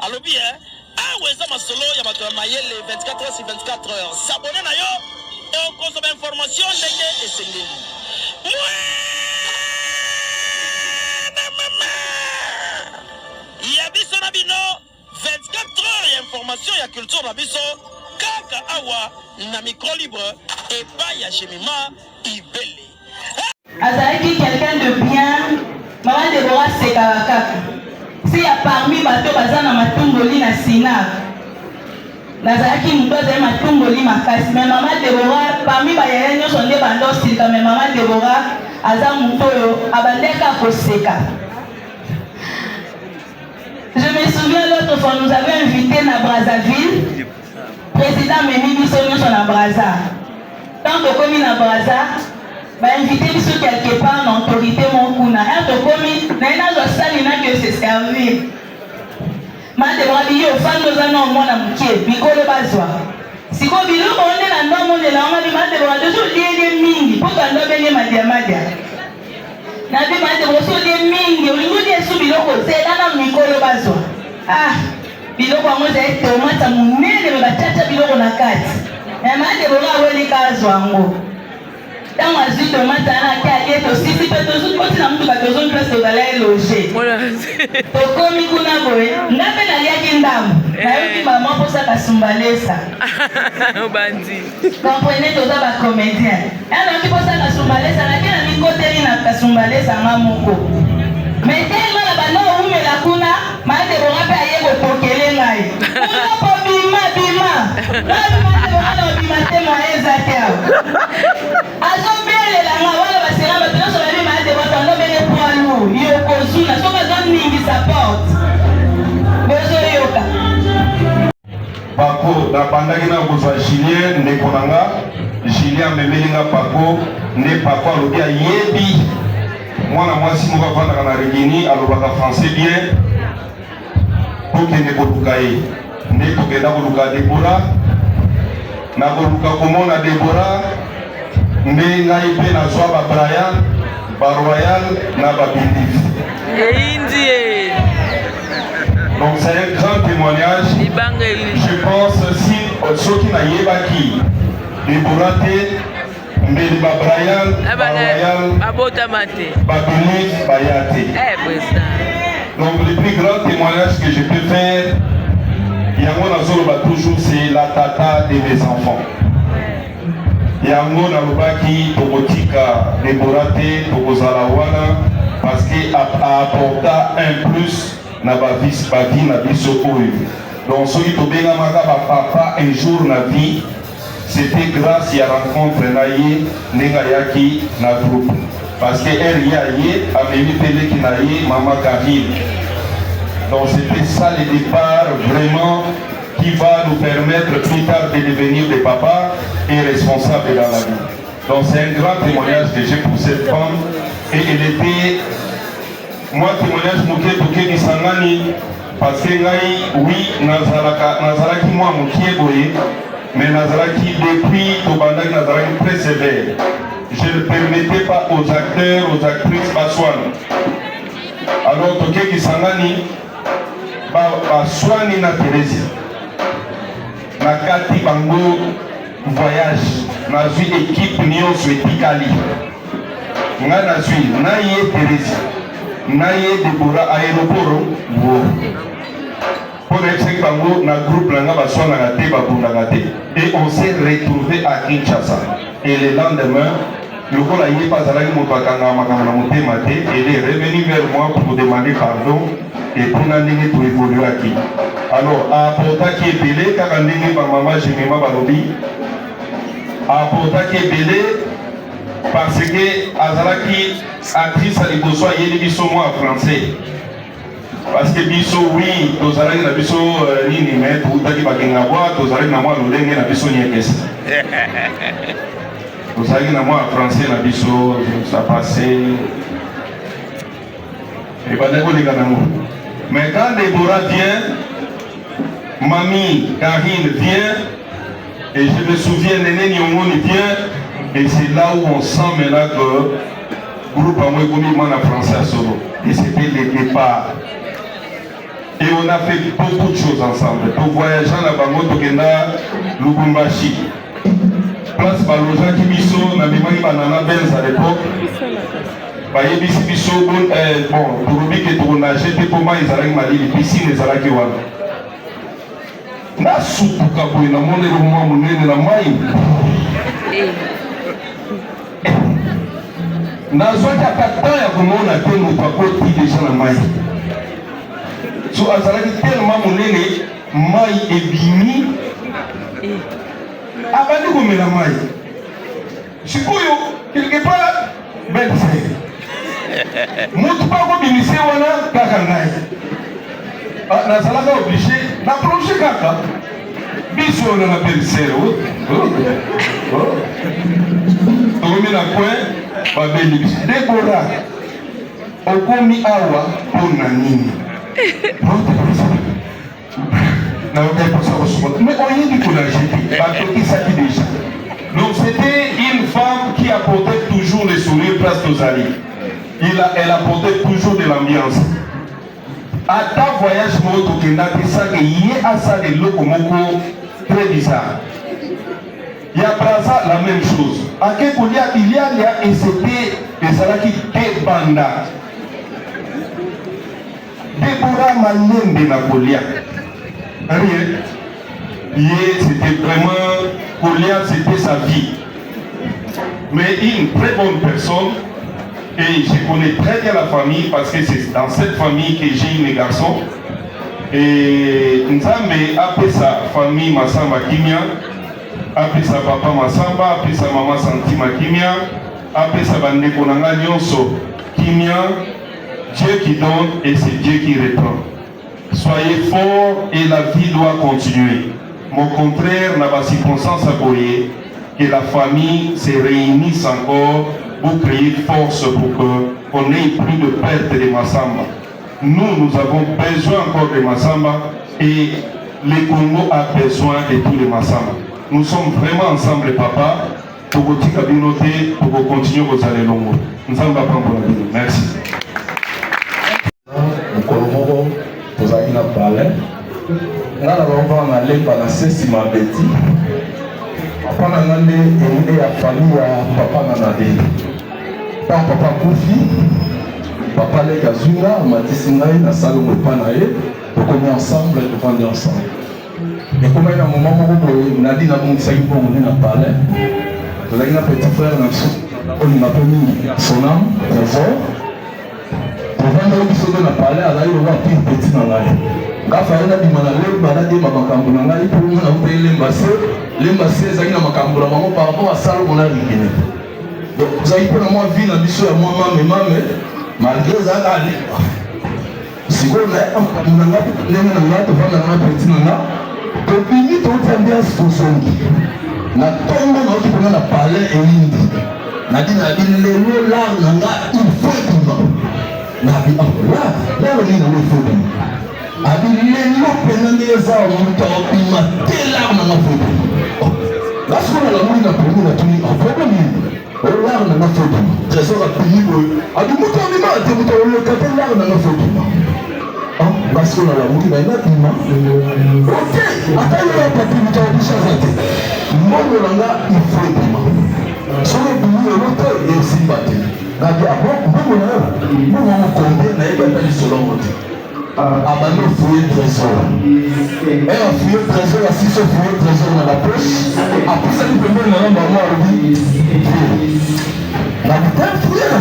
alobi aweza masolo ya bato mayele 24 heures sur 24 heures s'abonner na yo et consommer information ndenge esengeli ya biso na bino 24 heures ya information ya culture na biso kaka awa na micro libre et pas ya chemima ibele azalaki quelqu'un de bien maman Deborah sekaka kaka si ya parmi bato baza na matumboli na Sina nazalaki moto azali matumboli makasi mais maman Deborah parmi bayaya nyonso nde bando osilika mais maman Deborah aza moto oyo abandeka koseka. Je me souviens l'autre fois nous avions invité na Brazzaville président Memi biso nyonso na Brazza tant tokomi na Brazza invité biso quelque part na autorité mokuna tokomi na ina zo sali na que se servir ma Deborah biyo fando za na mwana mukie bikolo bazwa siko biloko onde na ndo monde na ngami ma Deborah toujours lié mingi pour que ndo bene madia na bi ma Deborah so lié mingi olingo lié su biloko zela na mikolo bazwa biloko ngo za tomata munene ba chacha biloko na kati na ma Deborah weli kazwa ngo dans ma vie de matin qui a été aussi si peut toujours quand na mtu kazozo place d'aller loger to komi kuna boy ngape na liaki ndamu na yoki maman pour ça kasumbalesa bandi comprenez toza ba comédien alors qui pour ça kasumbalesa na kina mikoteli na kasumbalesa ngamoko mais tellement la bano umela kuna ma Deborah pe aye ko pokele ngai kuna po bima na bima bima temo ezatao azobele la ngawala basera batona so bali ma Deborah tondo bele poilu yo kozuna so bazon ningi support bezo yoka Pako na bandaki na kozwa Julien ndekonanga Julien memelinga Pako ne Pako alobi ayebi mwana mwasi moko avandaka na Regini alobaka français bien tokende koluka ye nde tokenda koluka Deborah na koluka komona Deborah nde ngai mpe nazwa ba Brian ba Royal na ba Bindif donc c'est un grand témoignage. Je pense si soki na yebaki Deborah te mbeli ba Brian ba Royal ba Bindif ba yate. Donc le plus grand témoignage que je peux faire yango nazoloba toujours c'est la tata de mes enfants. Yango nalobaki tokotika Deborah te tokozala wana parce que apporta un plus na ba vie na biso oyo. Donc soki tobengamaka ba papa un jour na vie c'était grâce à la rencontre na ye ndenge ayaki na groupe parce que elle y a ye amemi peleki na ye maman Karine. Donc c'était ça le départ vraiment qui va nous permettre plus tard de devenir des papas et responsables dans la vie. Donc c'est un grand témoignage que j'ai pour cette femme et elle était moi témoignage moké toké kisangani parce que ngai oui nazalaki moi moké boye mais nazalaki depuis tobandaki nazalaki très sévère. Je ne permettais pas aux acteurs, aux actrices baswan. Alors toké kisangani baswani na Thérèse na kati bango voyage nazwi équipe nyonso etikali nga nazwi na ye Thérèse na ye Deborah aéroport wo pour être bango na groupe nanga baswanaka te babundaka te et on s'est retrouvé à Kinshasa et le lendemain lokola ye pa azalaki moto akanga makambo na motema te il est revenu vers moi pour demander pardon et pour ndenge to évoluaki. Alors apportaki ebele kaka ndenge ba mama Jemima balobi apportaki ebele parce que azalaki actrice à liboso ayeli biso moi français parce que biso oui tozalaki na biso nini mais toutaki bakenga bwa tozalaki na mwa lolenge na biso nyekesa tozalaki na mwa français na biso ça passait ebandaki kolinga nango. Mais quand Deborah vient, mamie Karine vient, et je me souviens, Néné Nyongoni vient, et c'est là où on sent maintenant que le groupe a moins commis en français à Solo. Et c'était le départ. Et on a fait beaucoup de choses ensemble. Pour voyager à Bango, Tokenda, Lubumbashi. Place Baloja Kibiso, Namimani Banana Benz à l'époque. Bayebisi Biso, bon, pour le que tu as jeté pour moi, ils allaient Mali, les piscines, les allaient Kiwana. Na supuka boy na mone le mwa munene na mai. Na zoka kata ya kumona tenu pakoti deja na mai. So azalaki tellement munene mai ebimi. Abandi kumela mai. Sikoyo quelque part bense. Mutu pa ko bimise wana kaka ngai. Na salaka obligé na plonger kaka. Biso na na pensero. Tomi na coin ba beli biso. Debora. Okomi awa pona nini. Mais on y dit qu'on a jeté, déjà. Donc c'était une femme qui apportait toujours les sourires place d'Ozali. Elle apportait toujours de l'ambiance. À ta voyage, il y a des locomoko très bizarre. Il y a Braza, la même chose. À Kekolia, il y a et c'était des salaki débanda. Déborah Malembe Napolia. Rien. C'était vraiment, Kolia, c'était sa vie. Mais une très bonne personne, et je connais très bien la famille parce que c'est dans cette famille que j'ai eu mes garçons. Et Nzambe a appelé sa famille Massamba Kimia, a appelé sa papa Massamba, a appelé sa maman Santima Kimia, a appelé sa bande Konanga Nyonso Kimia. Dieu qui donne et c'est Dieu qui reprend. Soyez forts et la vie doit continuer. Mon contraire n'a pas circonstance à courir, que la famille se réunisse encore pour créer force pour qu'on n'ait plus de perte de Massamba. Nous avons besoin encore de Massamba et le Congo a besoin de tous les Massamba. Nous sommes vraiment ensemble, papa, pour continuer vos allées longues. Nous allons prendre la vie. Merci. Kolomoro tozali na palais nga na bango na lemba na sesi mabeti papa na nga nde elile ya famille ya papa na nade pa papa kufi papa leka zunga amatisi ngai na salongo epa na ye tokomi ensemble tovandi ensemble ekomai na moma moko boye nadi nabongisaki mbongo nde na palais tozalaki na petit frère na biso olinga mpe mingi sonam trésor tovanda biso nde na palais azali loba pire petit na ngai ngafai nabima na lemba nadiema makambo na ngai mpo mona utei lemba se ezali na makambo na bango par rapport asalomo na rikene donc ozali mpo na mwa vie na biso ya mwa mame malgré ezalaka alemba sikoyo nayeba makambo na ngai ndenge na ngai tovanda na ngai petit na nga tobimi touti ambiance tozongi na ntongo nauti mpona na palais eyindi nadi lelo lare na nga il faut ebima nabi lelo nini nango il faut ebima abi lelo mpena nde eza moto obima te lare nanga faut ebima lasiko na lamoi na poni na tuni problème nini olare nanga faut ebima trésor apini boye abi moto obima te moto oleka te lare nanga faut ebima parce qu'on a la mouli, mais il y a des gens ok, attends, il y a pas plus de temps, il moi, il faut être humain. Si on est venu au moteur, il y a aussi une bataille. Il y a des gens qui ont combien, il y a des gens qui ont abandonné le fouiller trésor. Et un fouiller trésor, si ce fouiller trésor dans la poche, après ça, il peut même le rendre à moi, il dit la bouteille fouiller,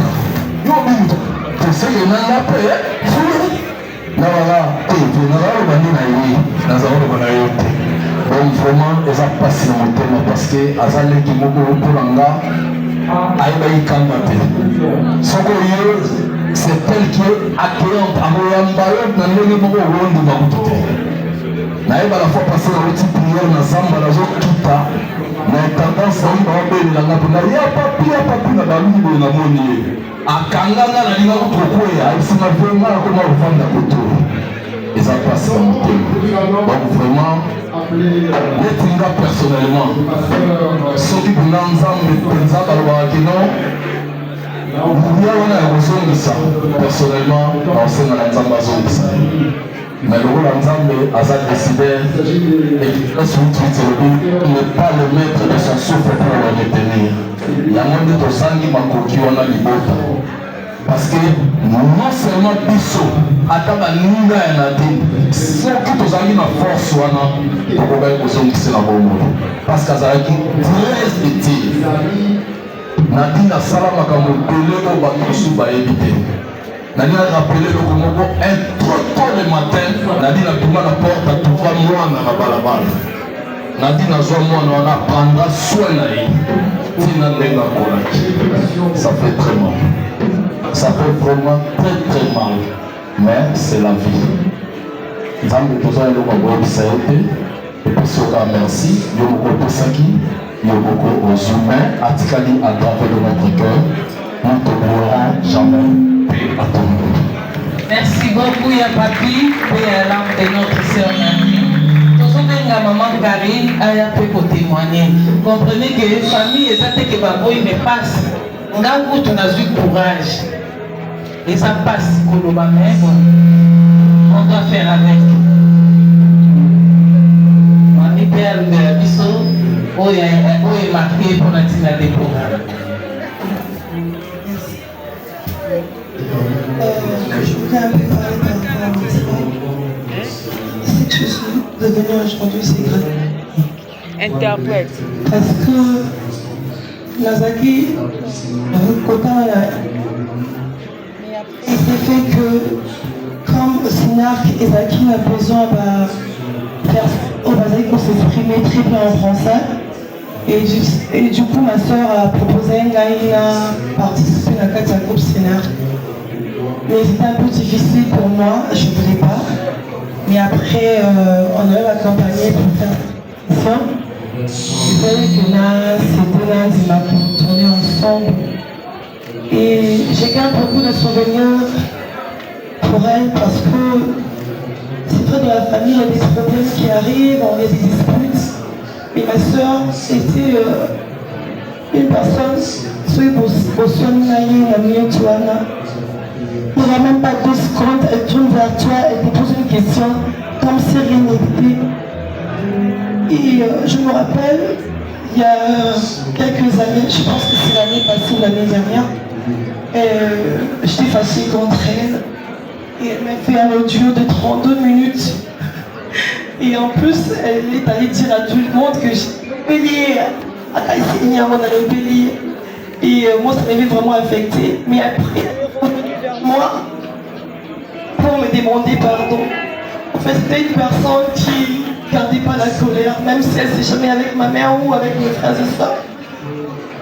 il y a un but. Tu sais, il y a un appel, fouiller. Nawala tete nawala bandi na ye nazalo bana yote donc vraiment eza pasi na motema parce que azali ki moko polanga ayeba ikamba te soko yo c'est tel que accueillante amoyamba yo na ndenge moko rondo makutu nayeba la fois passé na petit prière na zamba na zo kita na tendance na mba babelanga mpona ya papi na balungi boye na moni ye akanganga na linga kutokoya ayisima vraiment akoma kovanda koto eza pasi na motema donc vraiment neti nga personnellement soki mpona nzambe mpenza balobaka keno nguya wana ya kozongisa personnellement naosenga na nzambe azongisa Mais le rôle Nzambe a décidé ne pas le mettre de son souffle pour le retenir. Il y a moins de Tosangi Makoki on a libota. Parce que non seulement Bisso, Ataba Ninga et Nadine, c'est que Tosangi na force wana pour qu'on ait besoin de la bombe. Parce qu'Azaraki très utile. Nadine a salama comme le pelé au bateau sous éviter. Nadine a rappelé le Komoko un trop tôt le matin. Nadine a tourné la porte à tout voir moi dans la balabala. Nadine a joué moi on a prendra soin de lui. Ça fait très mal. Ça fait vraiment très très mal. Mais c'est la vie. Nous avons besoin de nous saluer. Et puis surtout merci. Nous avons beaucoup aux humains. Atikali à travers de notre cœur. Nous ne t'oublierons jamais. Paix à tout le monde. Merci beaucoup, Yapapi, et à l'âme de notre sœur Nadine. La maman Karine a pu témoigner. Comprenez que les familles, et ça fait que Baboy me passe. On a eu courage. Et ça passe pour le bas même. On doit faire avec. On est père de la biso. Où est marqué pour la tina des programmes. Je voudrais un peu parler par rapport à mon travail. C'est que je suis devenue aujourd'hui, c'est grave. Interprète. Parce que Nazaki, il s'est fait que, comme Sinark et Zaki a besoin de faire qu'on s'exprimer très bien en français, et du coup, ma soeur a proposé à participer à la groupe Sinark. Mais c'était un peu difficile pour moi, je ne voulais pas. Mais après, on a eu accompagné pour faire ça. Il fallait que Nas et Nas m'a tourné ensemble. Et j'ai gardé beaucoup de souvenirs pour elle parce que c'est vrai, dans la famille, il y a des problèmes qui arrivent, on a des disputes. Et ma soeur était une personne, il n'y a même pas 2 secondes, elle tourne vers toi, elle te pose une question, comme si rien n'était. Et je me rappelle, il y a quelques années, je pense que c'est l'année passée ou l'année dernière, j'étais fâchée contre elle. Et elle m'a fait un audio de 32 minutes. Et en plus, elle est allée dire à tout le monde que j'ai bélier, à Kaïsini, on allait au bélier. Et moi, ça m'avait vraiment affectée. Mais après, elle est revenue vers moi pour me demander pardon. En fait, c'était une personne qui ne gardait pas la colère, même si elle ne s'est jamais avec ma mère ou avec mes frères et sœurs.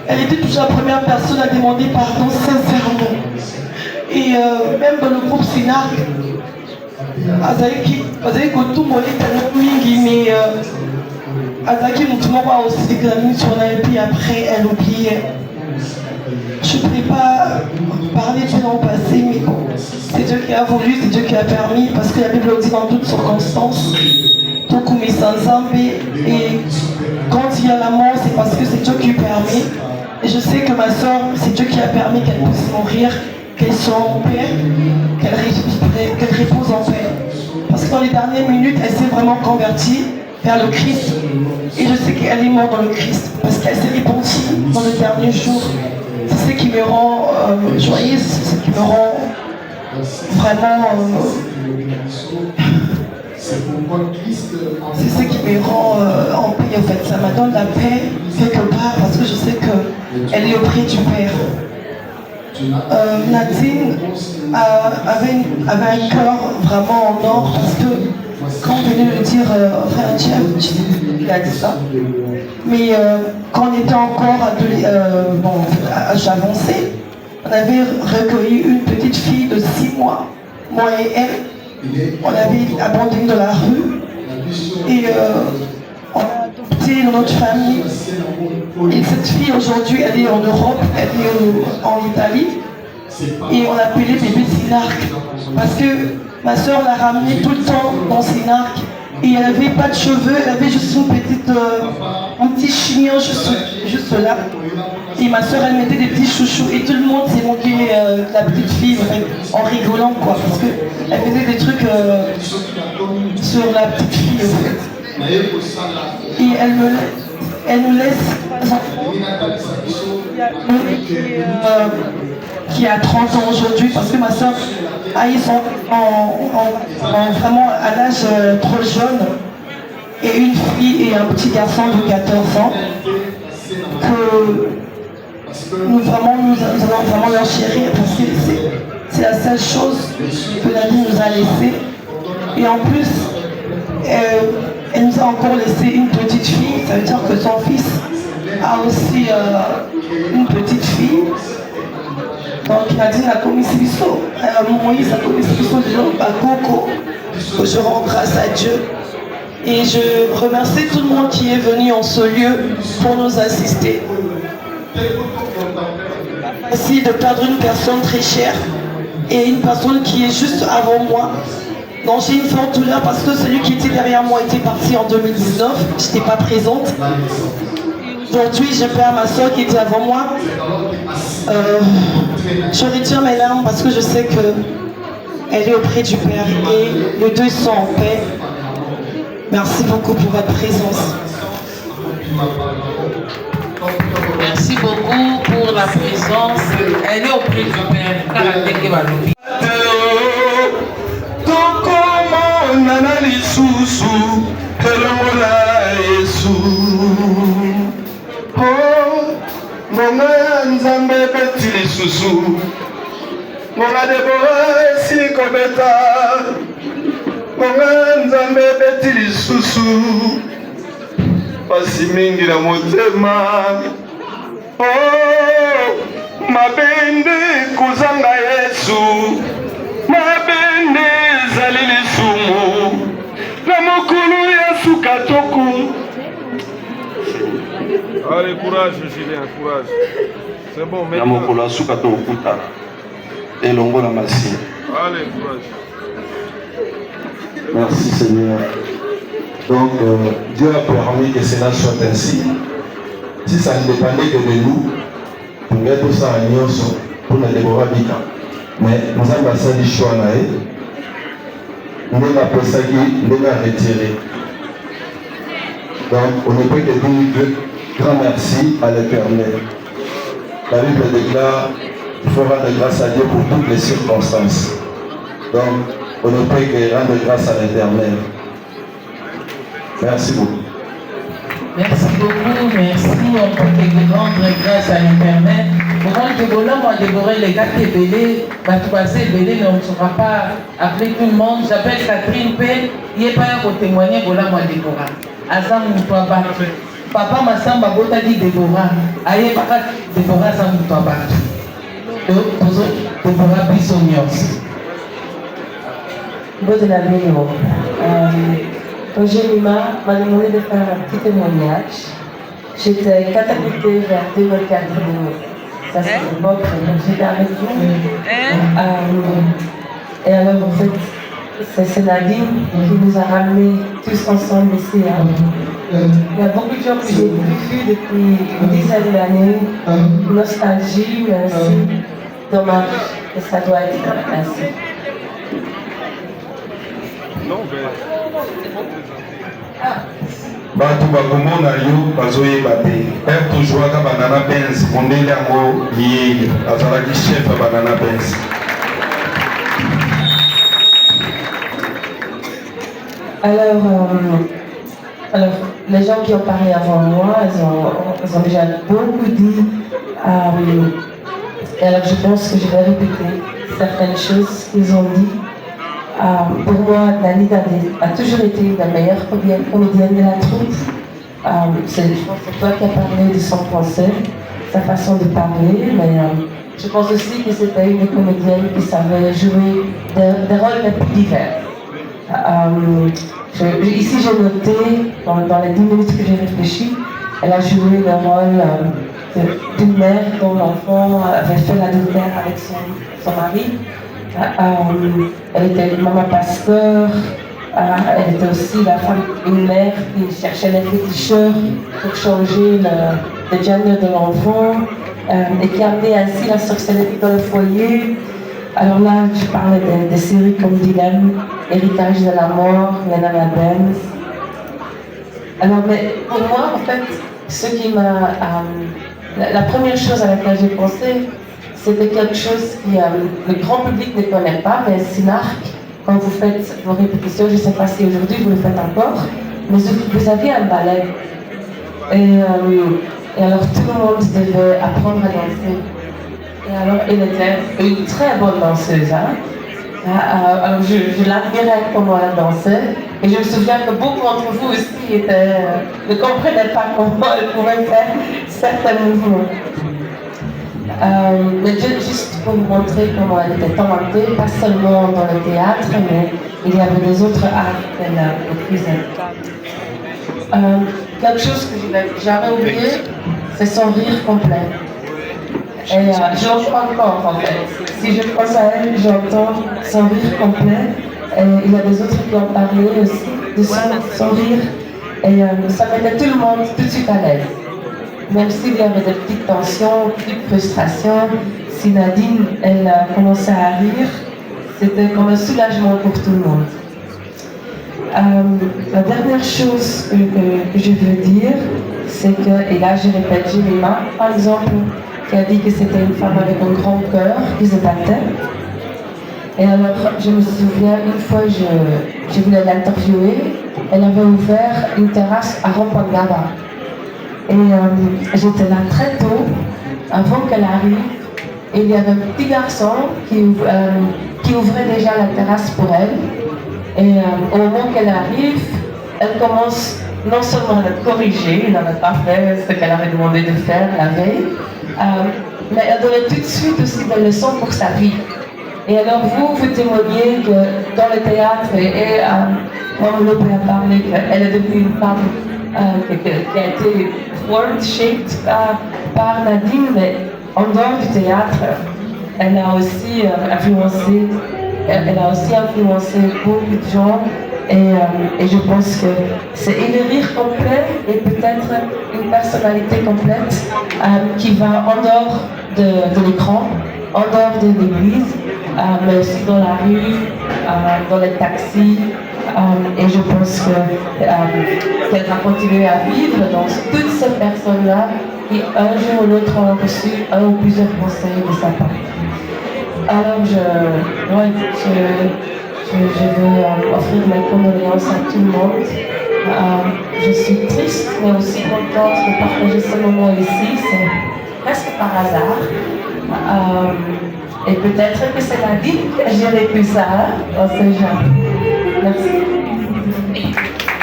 Elle était toujours la première personne à demander pardon sincèrement. Et même dans le groupe Sinark, Azaki tout mon mais Azaki Moutoumora aussi examiné sur la et puis après elle oubliait. Je ne pourrais pas parler du nom passé, mais c'est Dieu qui a voulu, c'est Dieu qui a permis, parce que la Bible dit dans toutes circonstances, et quand il y a la mort, c'est parce que c'est Dieu qui permet. Et je sais que ma soeur, c'est Dieu qui a permis qu'elle puisse mourir, qu'elle soit en paix, qu'elle repose en paix. Parce que dans les dernières minutes, elle s'est vraiment convertie vers le Christ. Et je sais qu'elle est morte dans le Christ, parce qu'elle s'est repentie dans les derniers jours. C'est ce qui me rend joyeuse, c'est ce qui me rend vraiment... c'est ce qui me rend en paix, en fait. Ça me donne la paix quelque part, parce que je sais qu'elle est auprès du Père. Nadine avait un cœur vraiment en or, parce que quand on venait le dire, frère Jeff, il a dit ça. Mais quand on était encore à âge avancé, on avait recueilli une petite fille de 6 mois, moi et elle. On l'avait abandonnée dans la rue et on a adopté dans notre famille. Et cette fille aujourd'hui, elle est en Europe, elle est en Italie. Et on l'appelait bébé Sinark parce que ma soeur l'a ramenée tout le temps dans Sinark Et elle n'avait pas de cheveux, elle avait juste un petit chignon juste là. Et ma soeur, elle mettait des petits chouchous et tout le monde s'est moqué de la petite fille en rigolant quoi, parce qu'elle faisait des trucs sur la petite fille en fait. Et elle nous laisse qui a 30 ans aujourd'hui, parce que ma soeur, ils sont vraiment à l'âge trop jeune, et une fille et un petit garçon de 14 ans, que nous allons vraiment leur chérir, parce que c'est la seule chose que la vie nous a laissée. Et en plus, elle nous a encore laissé une petite fille, ça veut dire que son fils a aussi une petite fille. Donc Nadine a commis ce biseau. Moïse a commis ce biseau à Coco. Je rends grâce à Dieu. Et je remercie tout le monde qui est venu en ce lieu pour nous assister. Merci de perdre une personne très chère et une personne qui est juste avant moi. Donc j'ai une forte douleur parce que celui qui était derrière moi était parti en 2019. Je n'étais pas présente. Aujourd'hui, je perds ma soeur qui était avant moi. Je retire mes larmes parce que je sais qu'elle est auprès du Père et les deux sont en paix. Merci beaucoup pour votre présence. Merci beaucoup pour la présence. Elle est auprès du Père. Monga nzambe beti lisusu monga debora esili kobeta monga nzambe beti lisusu pasi mingi na motema mabende kozanga Yesu mabende ezali lisumu na mokolo ya suka toko. Allez, courage, Julien, courage. C'est bon, maintenant. Namokolo asuka to okuta. Elongo na masi. Allez, courage. Merci Seigneur. Donc, Dieu a permis que cela soit ainsi. Si ça ne dépendait que de nous, nous avons tout ça à Nyonso pour nous dévorer Bika. Mais nous avons passé du choix là. Nous avons passé nous avons retiré. Donc, on ne peut que dire grand merci à l'Éternel. La Bible déclare qu'il faut rendre grâce à Dieu pour toutes les circonstances. Donc, on ne peut que rendre grâce à l'Éternel. Merci beaucoup. Merci beaucoup, merci. On peut que rendre grâce à l'Éternel. Pendant que Bolam a dévoré les gars qui étaient va passer belé, mais on ne saura pas appeler tout le monde. J'appelle Catherine P. Il n'est pas pour témoigner Bolam a dévoré. Azam Moutoua Batu. Papa Massamba Bota dit Déborah. Aïe Paka Déborah Azam Moutoua Batu. Déborah Bissonios. Beau de la Bénéo. Roger Lima m'a demandé de faire un petit témoignage. J'étais catapultée vers 2004. Ça c'est l'époque, donc j'étais avec vous. Et alors en fait, c'est Nadine qui nous a ramenés tous ensemble ici. Il y a beaucoup de gens que j'ai vus depuis une dizaine d'années. Nostalgie, mais aussi dommage. Et ça doit être ainsi. Bato bakomona yo bazoyeba te père tozwaka banana Benz mondele yango yeye azalaki chef ya banana Benz. Alors, les gens qui ont parlé avant moi, ils ont déjà beaucoup dit. Et alors, je pense que je vais répéter certaines choses qu'ils ont dit. Pour moi, Dani a toujours été la meilleure comédienne de la troupe. Je pense que c'est toi qui as parlé de son français, sa façon de parler, mais je pense aussi que c'était une comédienne qui savait jouer des rôles les plus divers. Ici, j'ai noté, dans les 10 minutes que j'ai réfléchi, elle a joué le rôle d'une mère dont l'enfant avait fait l'adultère avec son mari. Elle était maman pasteur, Elle était aussi une mère qui cherchait les féticheurs pour changer le gender de l'enfant et qui amenait ainsi la sorcellerie dans le foyer. Alors là, je parlais des séries comme Dilemme, Héritage de la mort, Nana Benz. Alors, mais pour moi, en fait, ce qui m'a... la première chose à laquelle j'ai pensé, c'était quelque chose que le grand public ne connaît pas, mais Synarque, quand vous faites vos répétitions, je ne sais pas si aujourd'hui vous le faites encore, mais vous aviez un ballet. Et alors tout le monde devait apprendre à danser. Et alors elle était une très bonne danseuse. Alors je l'admirais comment elle dansait. Et je me souviens que beaucoup d'entre vous aussi ne comprenaient pas comment elle pouvait faire certains mouvements. Mais juste pour vous montrer comment elle était talentée, pas seulement dans le théâtre, mais il y avait des autres arts qu'elle maîtrisait. Quelque chose que je n'ai jamais oublié, c'est son rire complet. Et je l'entends encore en fait. Si je pense à elle, j'entends son rire complet. Et il y a des autres qui ont parlé aussi de son rire. Et ça mettait tout le monde tout de suite à l'aise. Même s'il y avait des petites tensions, des petites frustrations, si Nadine, elle commençait à rire, c'était comme un soulagement pour tout le monde. La dernière chose que je veux dire, c'est que, et là je répète, Jemima, par exemple, qui a dit que c'était une femme avec un grand cœur qui se battait. Et alors, je me souviens, une fois, je voulais l'interviewer, elle avait ouvert une terrasse à Rompangaba. Et j'étais là très tôt, avant qu'elle arrive, et il y avait un petit garçon qui ouvrait déjà la terrasse pour elle. Et au moment qu'elle arrive, elle commence non seulement à la corriger, elle n'avait pas fait ce qu'elle avait demandé de faire la veille, mais elle donnait tout de suite aussi des leçons pour sa vie. Et alors vous témoignez que dans le théâtre, et Mamoulou a parlé qu'elle est devenue une femme qui a été world-shaped par Nadine, mais en dehors du théâtre, elle a aussi influencé beaucoup de gens. Et je pense que c'est le rire complet et peut-être une personnalité complète qui va en dehors de l'écran, en dehors de l'église, mais aussi dans la rue, dans les taxis. Et je pense qu'elle va continuer à vivre dans toutes ces personnes-là qui un jour ou l'autre ont reçu un ou plusieurs conseils de sa part. Alors je veux offrir mes condoléances à tout le monde. Je suis triste, mais aussi contente de partager ce moment ici. C'est presque par hasard. Et peut-être que c'est la vie que j'ai vécu ça dans ce genre. Merci.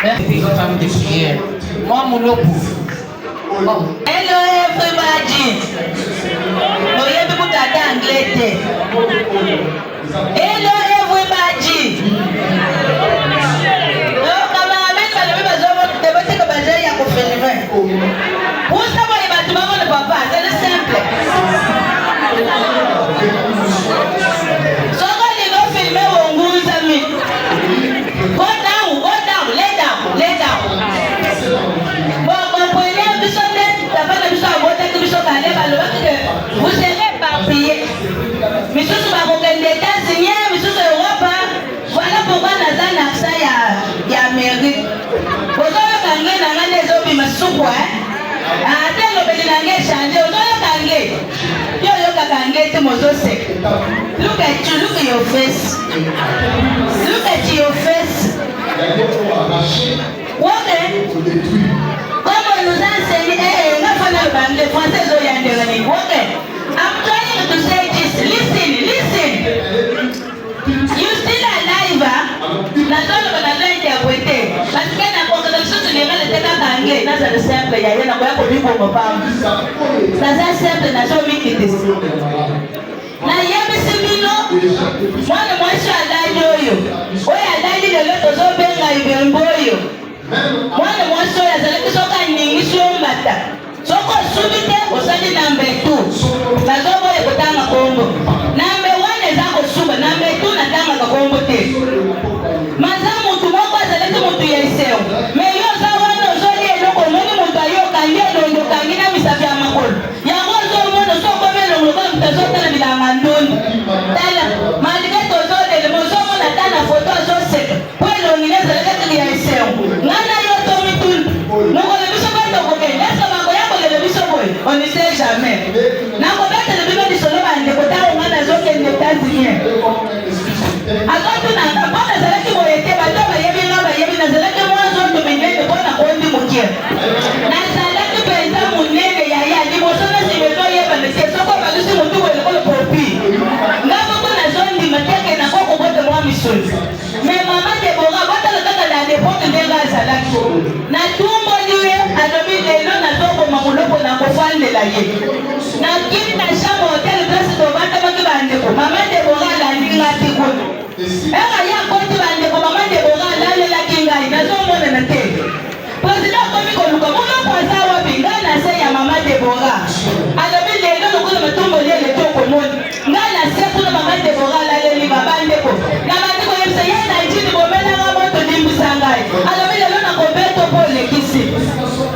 Merci, femme de prière. Moi, mon lobo. Hello everybody. Moyebi kutata anglais. Hello everybody. Kama ameni balobi bazobo debate ko baje ya ko filmer. Usa mo ibatu bango le papa, c'est simple. Soko ni go filmer wonguza mi. Go down, lay down. Vous serez éparpillés. Mais tout ce que les États-Unis, mais tout ce Europe, voilà pourquoi nous avons un accès à Amérique. Vous avez gagné dans les autres, mais soupe, attends, le pays n'a pas changé. Vous avez gagné. Yo gagné, tu m'as dit. Look at your face. Look at your face. Comme nous enseignons, les Français ont eu I'm trying to say this. Listen. You still alive? Parce que la congrégation de l'Iran était à Gangé. C'est le simple. Il y a rien à voir avec le bon papa. C'est simple. N'a jamais quitté. Na yebe simino. Moi je suis à l'Aïe. Oui, à l'Aïe de l'autre zone, ben à Ibemboyo. Moi je suis à l'Aïe. Je suis à l'Aïe. Soko subite osali number 2 nazobo ekotanga kombo number 1 ezako suba number 2 natanga kombo te maza mutu ndenge azalaki natumboli ye alobi lelo nazokoma moloko na kofandela ye nakimi na chambre hotel place tobatamaki bandeko mama Debora alandi nga te kuna eka ye akoti bandeko mama Debora alalelaki ngai nazomonana te président akomi koluka moloko aza wapi ngai na se ya mama Debora alobi lelo lokola matomboli eleki okomoni ngai na se kuna mama Debora alaleli babandeko na bandeko yebisa ye na jini bomelanga moto limbisa ngai alobi lelo nakobeto mpo olekisi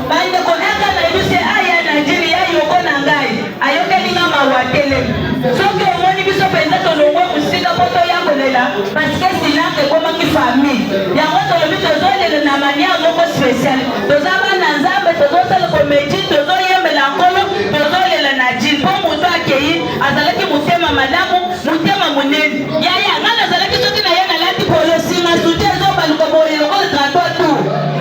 bandeko eka na yebise aya na jini ya yoko na ngai ayokelinga mawa telemi soki omoni biso mpenza tolongwe mosika mpo toya kolela parceke silaka ekomaki famille yango tolobi tozolela na manière moko spéciale toza bana nzambe tozosala komedi tozoyembela nkolo tozolela na jini mpo moto akei azalaki motema malamu motema monene yaya nga nazalaki soki na ye nalati polo singa sute ezobaluka boye lokola trato tu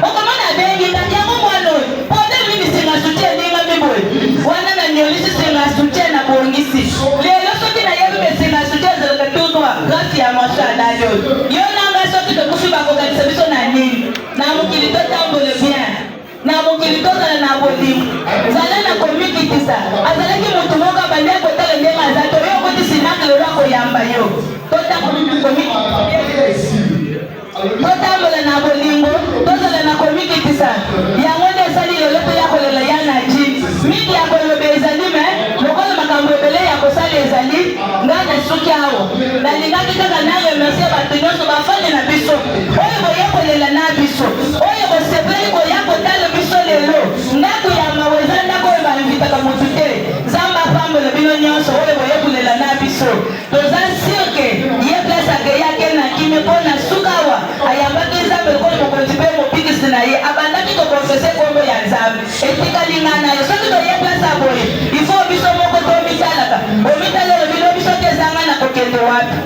okomona bengi kati yango mwana oyo pode mimi singa sute endingami boye wana na nyolisi singa sute na bongisi lelo soki na yebi mesinga sute ezalaka tutwa grâce ya mashalali oyo yo nanga soki tokufi bakokanisa biso na nini na mokili totambole bien na mokili tozala na bolimo zala na komikitisa azalaki motu moko abandi akotala ndenge aza to yo okoti sinaka lelo akoyamba yo totambola na bolingo tozala na komikitisa yango nde esali lelo toya kolela ya na jini mingi ya koloba ezali me lokola makambo ebele ya kosala ezali ngai na soki awo nalingaki kaka na remercie bato nyonso bafani na biso oyo boya kolela na biso oyo bosepeli koya kotala biso lelo ndako ya mawe eza ndako oyo bainvitaka motu te nzambe apambola bino nyonso oyo boya kolela na biso toza sirke ye place akeyake na kimi mpo na sukawa ayambaki nzambe lokola mokonzi mpe mopikisi na ye abandaki kokonfese kombo ya nzambe etikali nga na yo soki toye place aboye ifo biso moko tomitalaka omitalelo bino biso te ezanga na kokende wapi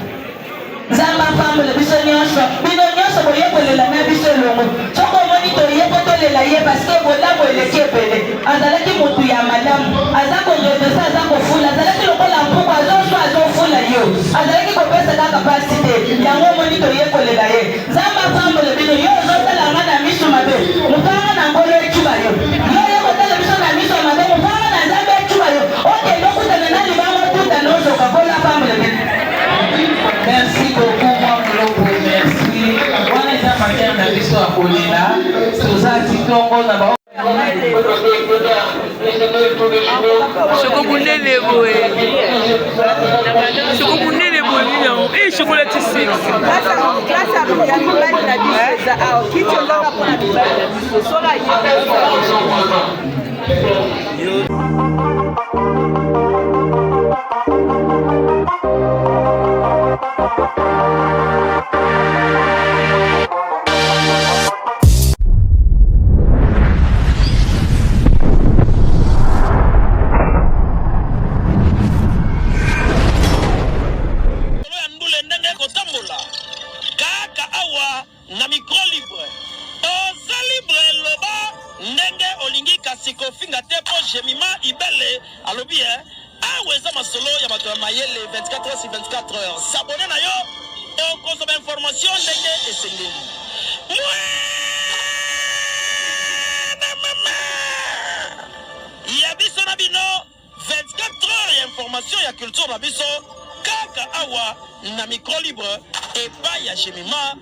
nzambe apambola biso nyonso bino nyonso boye kolela na biso elongo soko omoni toye po tolela ye parceke bolamu eleki ebele azalaki motu ya malamu aza korevese aza kofula azalaki lokola mpuku azozwa azofula yo azalaki kopesa kaka pasi te yango omoni toye kolela ye nzambe apambola bino yo ozotalanga na miso mabe motanga na ngolo ecuba yo yo ye kotala biso na miso mabe motanga na nzambe ecuba yo okende okutana na libanga okuta nozoka kola apambola bino. Merci beaucoup, moi, Moloko, merci. On est en matière de biso à Kolina. Tout ça, Titongo, Naba. Chocomunene boy. Chocomunene boy, non. Et chocolat ici. Grâce à la mibali na biso, ah, qui te l'a pour la mibali na biso. Sola na micro libre oza libre loba ndenge olingi kasi kofinga te po jemima ibele alobi awa eza masolo ya bato ya mayele 24 heures sur 24 heures sabone na yo okozoma information ndenge esengeli ya biso na bino 24 heures ya information ya culture na biso kaka awa na micro libre epai ya jemima